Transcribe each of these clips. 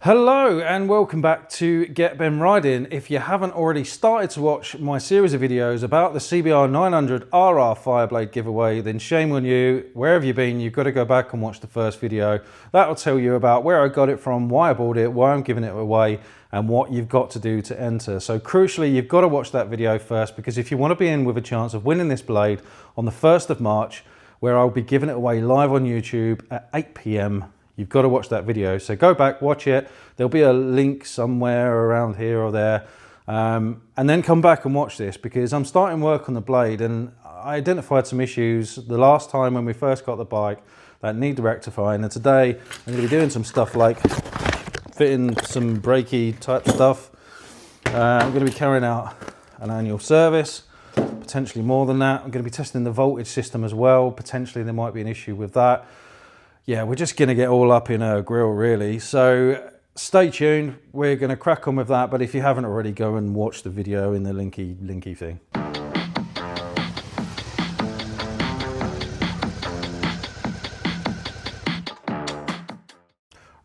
Hello and welcome back to Get Ben Riding. If you haven't already started to watch my series of videos about the CBR900RR Fireblade giveaway, then shame on you. Where have you been? You've got to go back and watch the first video. That'll tell you about where I got it from, why I bought it, why I'm giving it away, and what you've got to do to enter. So crucially, you've got to watch that video first, because if you want to be in with a chance of winning this blade on the 1st of March, where I'll be giving it away live on YouTube at 8 PM, you've got to watch that video. So go back, watch it. There'll be a link somewhere around here or there. And then come back and watch this, because I'm starting work on the blade and I identified some issues the last time when we first got the bike that need rectifying. And today I'm going to be doing some stuff like fitting some brakey type stuff. I'm going to be carrying out an annual service, potentially more than that. I'm going to be testing the voltage system as well. Potentially there might be an issue with that. Yeah, we're just going to get all up in a grill really. So stay tuned, we're going to crack on with that. But if you haven't already, go and watch the video in the linky thing.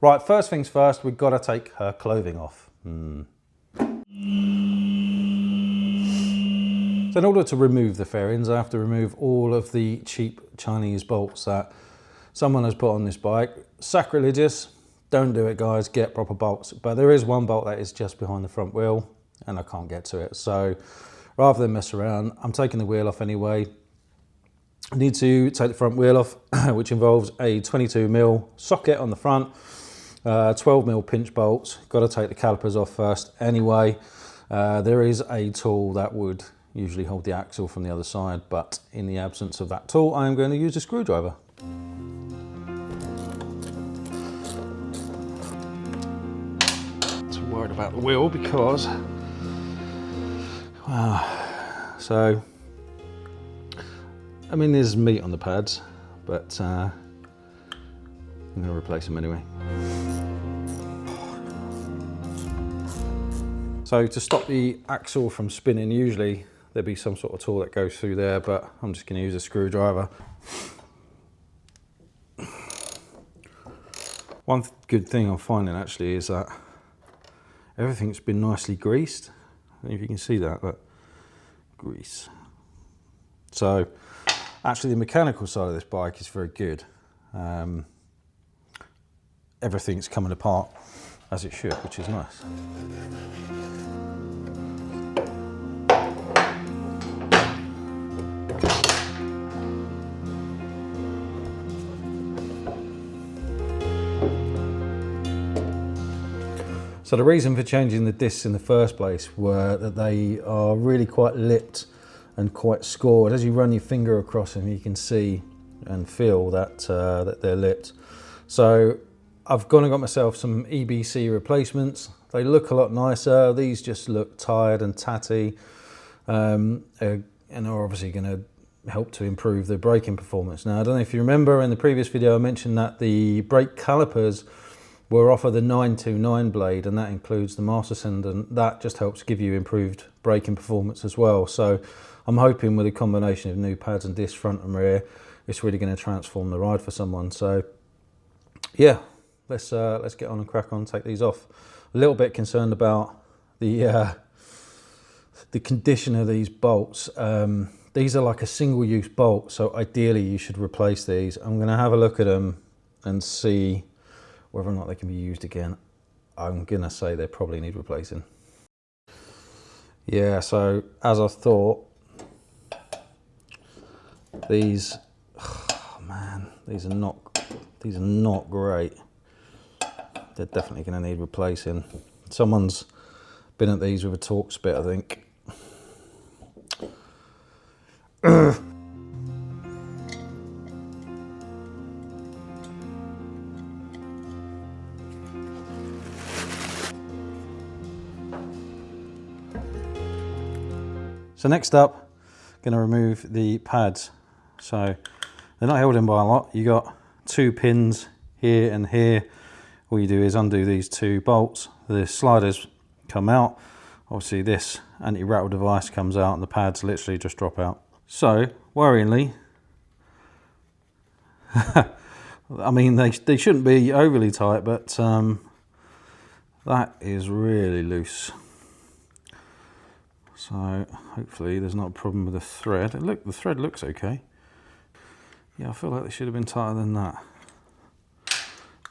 Right, first things first, we've got to take her clothing off. So in order to remove the fairings, I have to remove all of the cheap Chinese bolts that someone has put on this bike. Sacrilegious, don't do it guys, get proper bolts. But there is one bolt that is just behind the front wheel and I can't get to it. So rather than mess around, I'm taking the wheel off anyway. I need to take the front wheel off, which involves a 22mm socket on the front, 12mm pinch bolts. Got to take the calipers off first anyway. There is a tool that would usually hold the axle from the other side, but in the absence of that tool, I am going to use a screwdriver. Worried about the wheel because so I mean there's meat on the pads, but I'm going to replace them anyway. So to stop the axle from spinning, usually there'd be some sort of tool that goes through there, but I'm just going to use a screwdriver. One good thing I'm finding actually is that everything's been nicely greased. I don't know if you can see that, but grease. So actually the mechanical side of this bike is very good. Everything's coming apart as it should, which is nice. So the reason for changing the discs in the first place were that they are really quite lipped and quite scored. As you run your finger across them, you can see and feel that, that they're lipped. So I've gone and got myself some EBC replacements. They look a lot nicer. These just look tired and tatty, and are obviously going to help to improve the braking performance. Now, I don't know if you remember in the previous video, I mentioned that the brake calipers were off of the 929 blade, and that includes the master cylinder, and that just helps give you improved braking performance as well. So I'm hoping with a combination of new pads and discs front and rear, it's really going to transform the ride for someone. So yeah, let's get on and crack on, take these off. A little bit concerned about the condition of these bolts. These are like a single-use bolt, so ideally you should replace these. I'm going to have a look at them and see whether or not they can be used again. I'm gonna say they probably need replacing. Yeah, so as I thought, these, oh man, these are not great. They're definitely gonna need replacing. Someone's been at these with a torque spit, I think. So next up, going to remove the pads. So they're not held in by a lot. You got 2 pins here and here. All you do is undo these 2 bolts. The sliders come out. Obviously this anti-rattle device comes out and the pads literally just drop out. So worryingly, I mean, they shouldn't be overly tight, but That is really loose. So hopefully there's not a problem with the thread. Look, the thread looks okay. Yeah, I feel like it should have been tighter than that.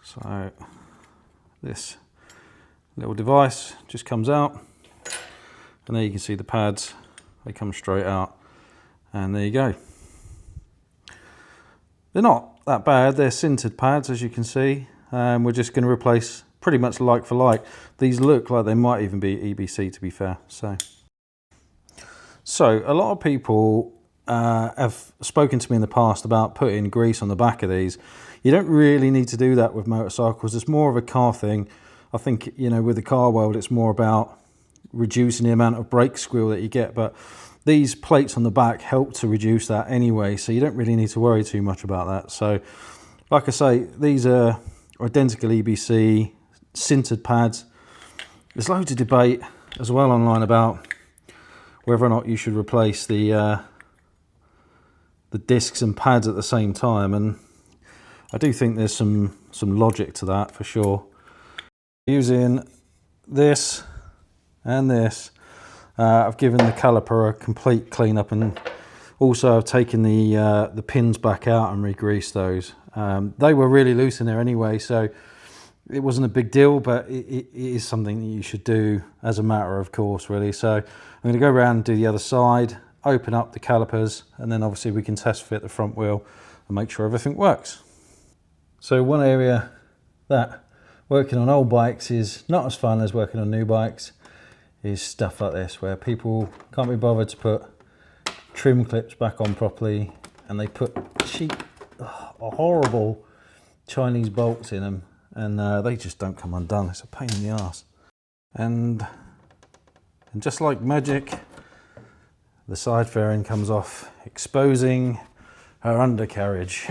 So this little device just comes out, and there you can see the pads. They come straight out, and there you go. They're not that bad. They're sintered pads, as you can see. We're just going to replace pretty much like for like. These look like they might even be EBC, to be fair. So a lot of people have spoken to me in the past about putting grease on the back of these. You don't really need to do that with motorcycles. It's more of a car thing. I think, you know, with the car world, it's more about reducing the amount of brake squeal that you get. But these plates on the back help to reduce that anyway, so you don't really need to worry too much about that. So, like I say, these are identical EBC sintered pads. There's loads of debate as well online about whether or not you should replace the discs and pads at the same time, and I do think there's some logic to that for sure. Using this and this, I've given the caliper a complete clean up, and also I've taken the pins back out and regreased those. They were really loose in there anyway, so it wasn't a big deal, but it is something that you should do as a matter of course, really. So I'm going to go around and do the other side, open up the calipers, and then obviously we can test fit the front wheel and make sure everything works. So one area that working on old bikes is not as fun as working on new bikes is stuff like this, where people can't be bothered to put trim clips back on properly, and they put cheap, horrible Chinese bolts in them, and they just don't come undone. It's a pain in the arse. And just like magic, the side fairing comes off, exposing her undercarriage.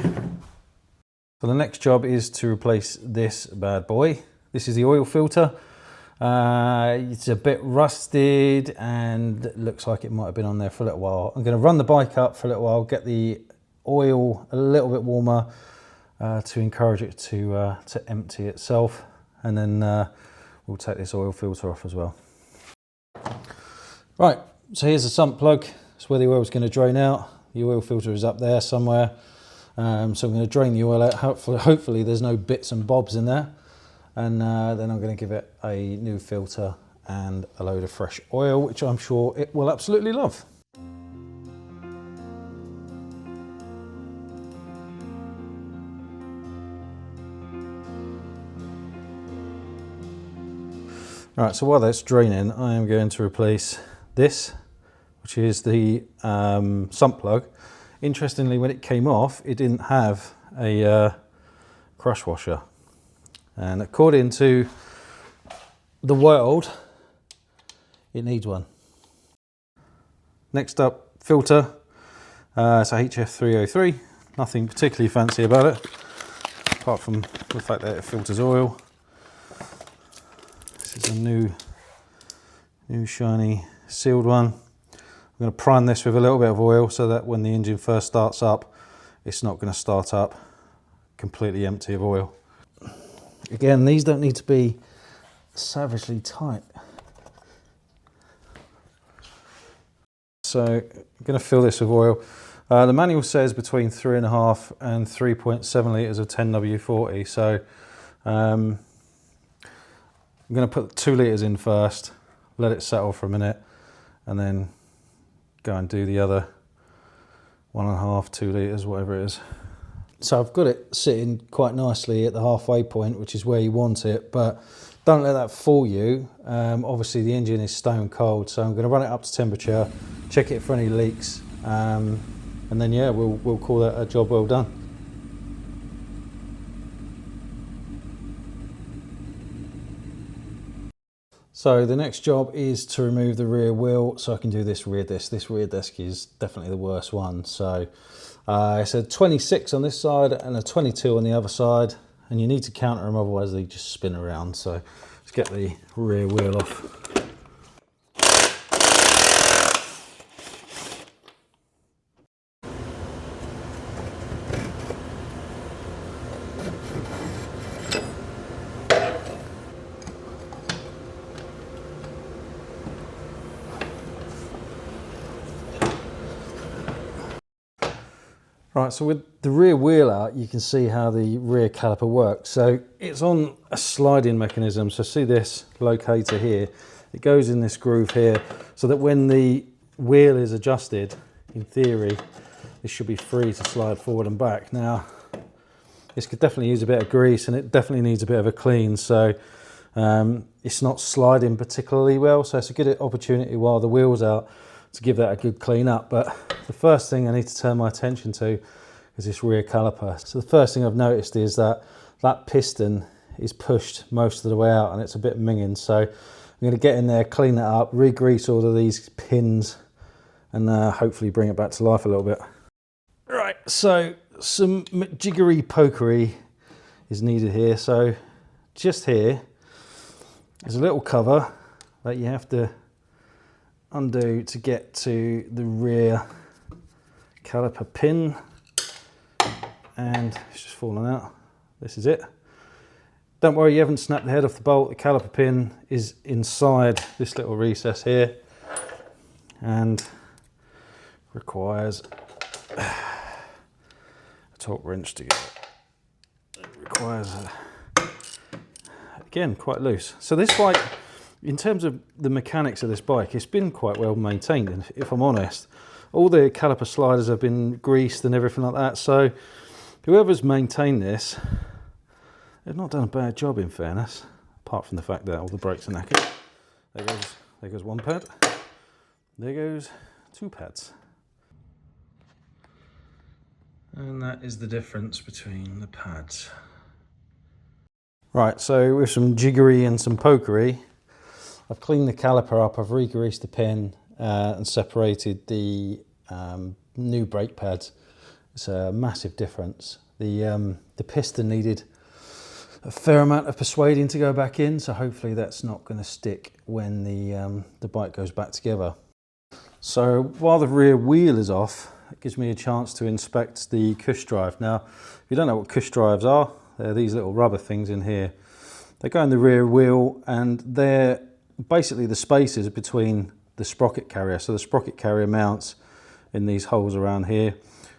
So the next job is to replace this bad boy. This is the oil filter. It's a bit rusted and looks like it might have been on there for a little while. I'm going to run the bike up for a little while, get the oil a little bit warmer to encourage it to empty itself, and then we'll take this oil filter off as well. Right, so here's the sump plug. It's where the oil is going to drain out. The oil filter is up there somewhere. So I'm going to drain the oil out. Hopefully there's no bits and bobs in there. And then I'm going to give it a new filter and a load of fresh oil, which I'm sure it will absolutely love. Right, so while that's draining, I am going to replace this, which is the sump plug. Interestingly, when it came off, it didn't have a crush washer. And according to the world, it needs one. Next up, filter. It's a HF303. Nothing particularly fancy about it, apart from the fact that it filters oil. This is a new shiny sealed one. I'm going to prime this with a little bit of oil so that when the engine first starts up, it's not going to start up completely empty of oil. Again, these don't need to be savagely tight. So I'm going to fill this with oil. The manual says between 3.5 and 3.7 litres of 10W40. So I'm going to put 2 litres in first, let it settle for a minute, and then go and do the other 1.5, 2 litres, whatever it is. So I've got it sitting quite nicely at the halfway point, which is where you want it, but don't let that fool you. Obviously the engine is stone cold, so I'm going to run it up to temperature, check it for any leaks, and then yeah, we'll call that a job well done. So the next job is to remove the rear wheel, so I can do this rear disc. This rear disc is definitely the worst one. So it's a 26 on this side and a 22 on the other side, and you need to counter them, otherwise they just spin around. So let's get the rear wheel off. Right, so with the rear wheel out, you can see how the rear caliper works. So it's on a sliding mechanism. So see this locator here, it goes in this groove here, so that when the wheel is adjusted, in theory, this should be free to slide forward and back. Now, this could definitely use a bit of grease, and it definitely needs a bit of a clean. So it's not sliding particularly well. So it's a good opportunity while the wheel's out to give that a good clean up. But the first thing I need to turn my attention to is this rear caliper. So the first thing I've noticed is that that piston is pushed most of the way out, and it's a bit minging. So I'm going to get in there, clean that up, re-grease all of these pins, and hopefully bring it back to life a little bit. Right, so some jiggery pokery is needed here. So just here, there's a little cover that you have to undo to get to the rear caliper pin, and it's just fallen out. This is it. Don't worry, you haven't snapped the head off the bolt. The caliper pin is inside this little recess here and requires a torque wrench to get it. It requires again, quite loose. So this bike, in terms of the mechanics of this bike, it's been quite well maintained, and if I'm honest. All the caliper sliders have been greased and everything like that, so whoever's maintained this, they've not done a bad job, in fairness, apart from the fact that all the brakes are knackered. There goes one pad, there goes two pads. And that is the difference between the pads. Right, so with some jiggery and some pokery, I've cleaned the caliper up, I've re-greased the pin and separated the new brake pads. It's a massive difference. The piston needed a fair amount of persuading to go back in, so hopefully that's not going to stick when the bike goes back together. So while the rear wheel is off, it gives me a chance to inspect the cush drive. Now, if you don't know what cush drives are, they're these little rubber things in here. They go in the rear wheel, and they're basically the spaces between the sprocket carrier. So the sprocket carrier mounts in these holes around here.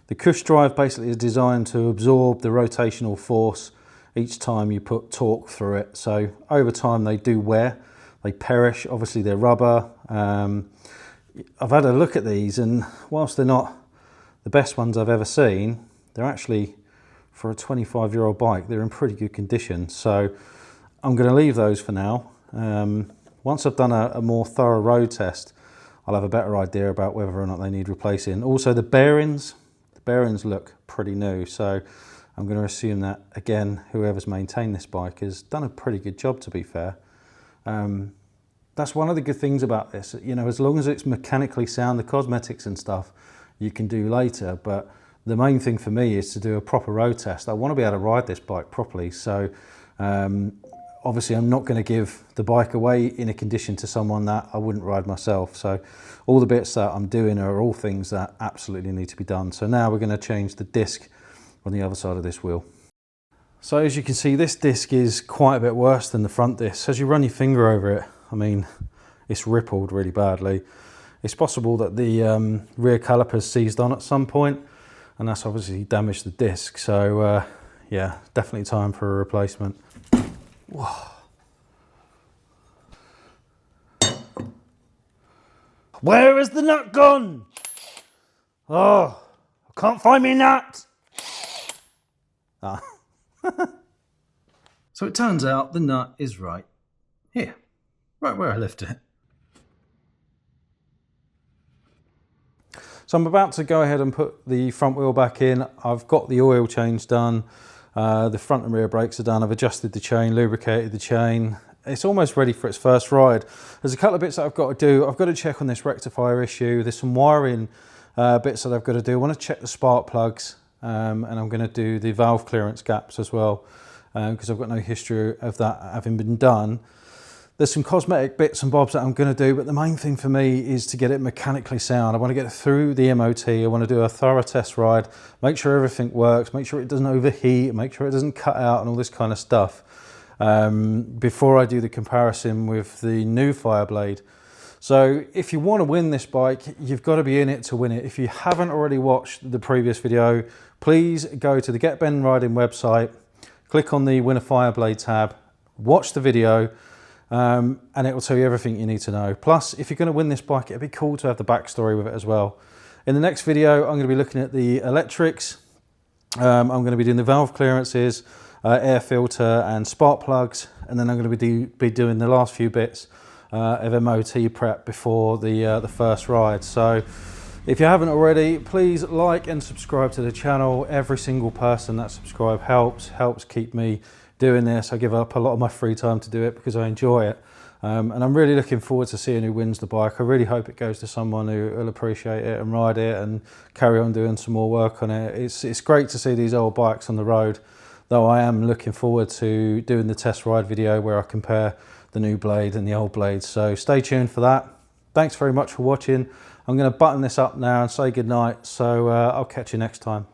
The cush drive basically is designed to absorb the rotational force each time you put torque through it. So over time they do wear, they perish. Obviously they're rubber. I've had a look at these, and whilst they're not the best ones I've ever seen, they're actually, for a 25-year-old bike, they're in pretty good condition. So I'm going to leave those for now. Once I've done a more thorough road test, I'll have a better idea about whether or not they need replacing. Also the bearings look pretty new, so I'm going to assume that, again, whoever's maintained this bike has done a pretty good job, to be fair. That's one of the good things about this, you know, as long as it's mechanically sound, the cosmetics and stuff you can do later, but the main thing for me is to do a proper road test. I want to be able to ride this bike properly, so obviously I'm not going to give the bike away in a condition to someone that I wouldn't ride myself. So all the bits that I'm doing are all things that absolutely need to be done. So now we're going to change the disc on the other side of this wheel. So as you can see, this disc is quite a bit worse than the front disc. As you run your finger over it, I mean, it's rippled really badly. It's possible that the rear caliper's seized on at some point, and that's obviously damaged the disc. So yeah, definitely time for a replacement. Whoa. Where is the nut gone? Oh, I can't find me nut. Ah. So it turns out the nut is right here, right where I left it. So I'm about to go ahead and put the front wheel back in. I've got the oil change done. The front and rear brakes are done. I've adjusted the chain, lubricated the chain. It's almost ready for its first ride. There's a couple of bits that I've got to do. I've got to check on this rectifier issue. There's some wiring bits that I've got to do. I want to check the spark plugs, and I'm going to do the valve clearance gaps as well, because I've got no history of that having been done. There's some cosmetic bits and bobs that I'm going to do, but the main thing for me is to get it mechanically sound. I want to get it through the MOT. I want to do a thorough test ride, make sure everything works, make sure it doesn't overheat, make sure it doesn't cut out and all this kind of stuff before I do the comparison with the new Fireblade. So if you want to win this bike, you've got to be in it to win it. If you haven't already watched the previous video, please go to the Get Ben Riding website, click on the Win a Fireblade tab, watch the video, and it will tell you everything you need to know. Plus, if you're going to win this bike, it'd be cool to have the backstory with it as well. In the next video, I'm going to be looking at the electrics. I'm going to be doing the valve clearances, air filter and spark plugs, and then I'm going to be doing the last few bits of MOT prep before the first ride. So if you haven't already, please like and subscribe to the channel. Every single person that subscribes helps keep me doing this. I give up a lot of my free time to do it because I enjoy it. And I'm really looking forward to seeing who wins the bike. I really hope it goes to someone who will appreciate it and ride it and carry on doing some more work on it. It's great to see these old bikes on the road, though I am looking forward to doing the test ride video where I compare the new blade and the old blade. So stay tuned for that. Thanks very much for watching. I'm going to button this up now and say goodnight. So I'll catch you next time.